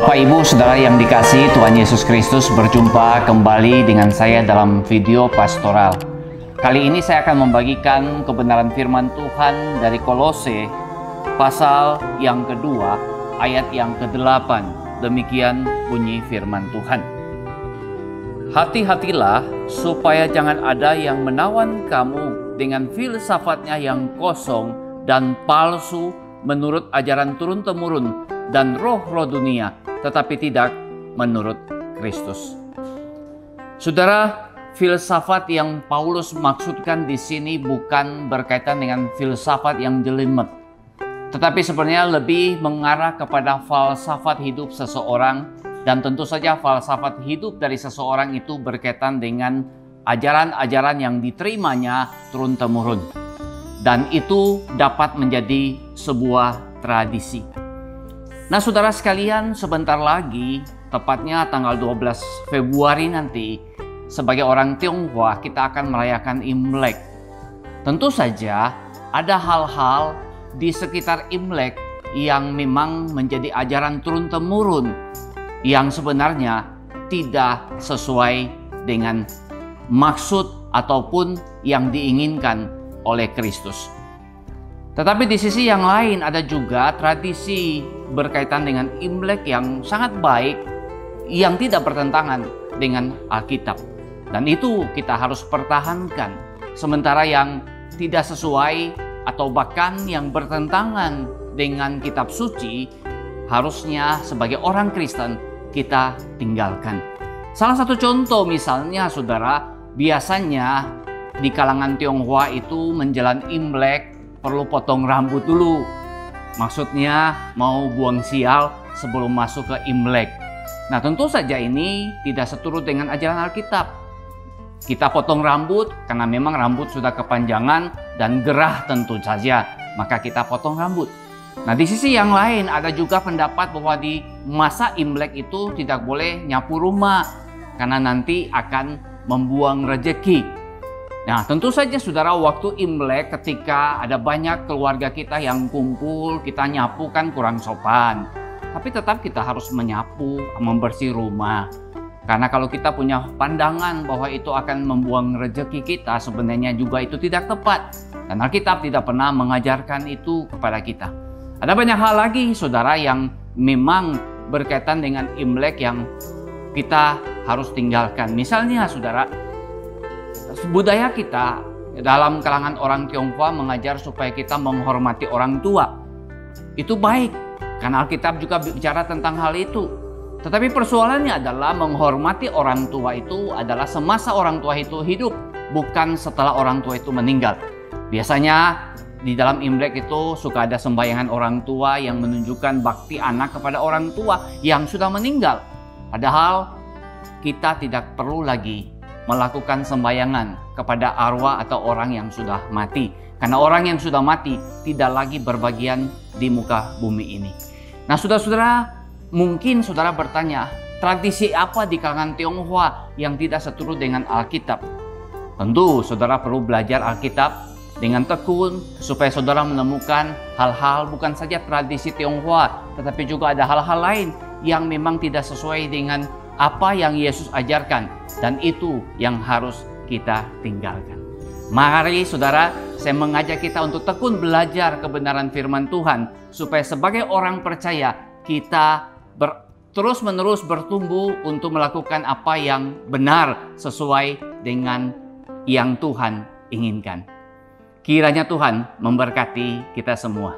Bapak, Ibu, Saudara yang dikasihi Tuhan Yesus Kristus, berjumpa kembali dengan saya dalam video pastoral. Kali ini saya akan membagikan kebenaran firman Tuhan dari Kolose, pasal yang kedua, ayat yang ke-8. Demikian bunyi firman Tuhan. Hati-hatilah supaya jangan ada yang menawan kamu dengan filsafatnya yang kosong dan palsu menurut ajaran turun-temurun dan roh-roh dunia, tetapi tidak menurut Kristus. Saudara, filsafat yang Paulus maksudkan di sini bukan berkaitan dengan filsafat yang jelimet, tetapi sebenarnya lebih mengarah kepada falsafat hidup seseorang, dan tentu saja falsafat hidup dari seseorang itu berkaitan dengan ajaran-ajaran yang diterimanya turun-temurun, dan itu dapat menjadi sebuah tradisi. Nah, saudara sekalian, sebentar lagi, tepatnya tanggal 12 Februari nanti, sebagai orang Tionghoa, kita akan merayakan Imlek. Tentu saja ada hal-hal di sekitar Imlek yang memang menjadi ajaran turun-temurun yang sebenarnya tidak sesuai dengan maksud ataupun yang diinginkan oleh Kristus. Tetapi di sisi yang lain ada juga tradisi berkaitan dengan Imlek yang sangat baik, yang tidak bertentangan dengan Alkitab. Dan itu kita harus pertahankan. Sementara yang tidak sesuai atau bahkan yang bertentangan dengan kitab suci, harusnya sebagai orang Kristen kita tinggalkan. Salah satu contoh misalnya, saudara, biasanya di kalangan Tionghoa itu menjelang Imlek perlu potong rambut dulu. Maksudnya mau buang sial sebelum masuk ke Imlek. Nah, tentu saja ini tidak seturut dengan ajaran Alkitab. Kita potong rambut karena memang rambut sudah kepanjangan dan gerah tentu saja, maka kita potong rambut. Nah, di sisi yang lain ada juga pendapat bahwa di masa Imlek itu tidak boleh nyapu rumah karena nanti akan membuang rejeki. Nah, tentu saja saudara, waktu Imlek ketika ada banyak keluarga kita yang kumpul, kita nyapu kan kurang sopan. Tapi tetap kita harus menyapu, membersih rumah. Karena kalau kita punya pandangan bahwa itu akan membuang rezeki kita, sebenarnya juga itu tidak tepat. Dan Alkitab tidak pernah mengajarkan itu kepada kita. Ada banyak hal lagi saudara yang memang berkaitan dengan Imlek yang kita harus tinggalkan. Misalnya saudara, budaya kita dalam kalangan orang Tionghoa mengajar supaya kita menghormati orang tua. Itu baik, karena Alkitab juga bicara tentang hal itu. Tetapi persoalannya adalah menghormati orang tua itu adalah semasa orang tua itu hidup, bukan setelah orang tua itu meninggal. Biasanya di dalam Imlek itu suka ada sembayangan orang tua yang menunjukkan bakti anak kepada orang tua yang sudah meninggal. Padahal kita tidak perlu lagi melakukan sembayangan kepada arwah atau orang yang sudah mati. Karena orang yang sudah mati tidak lagi berbagian di muka bumi ini. Nah, saudara-saudara, mungkin saudara bertanya, tradisi apa di kalangan Tionghoa yang tidak seturut dengan Alkitab? Tentu saudara perlu belajar Alkitab dengan tekun supaya saudara menemukan hal-hal bukan saja tradisi Tionghoa, tetapi juga ada hal-hal lain yang memang tidak sesuai dengan apa yang Yesus ajarkan, dan itu yang harus kita tinggalkan. Mari saudara, saya mengajak kita untuk tekun belajar kebenaran firman Tuhan, supaya sebagai orang percaya kita terus-menerus bertumbuh untuk melakukan apa yang benar sesuai dengan yang Tuhan inginkan. Kiranya Tuhan memberkati kita semua.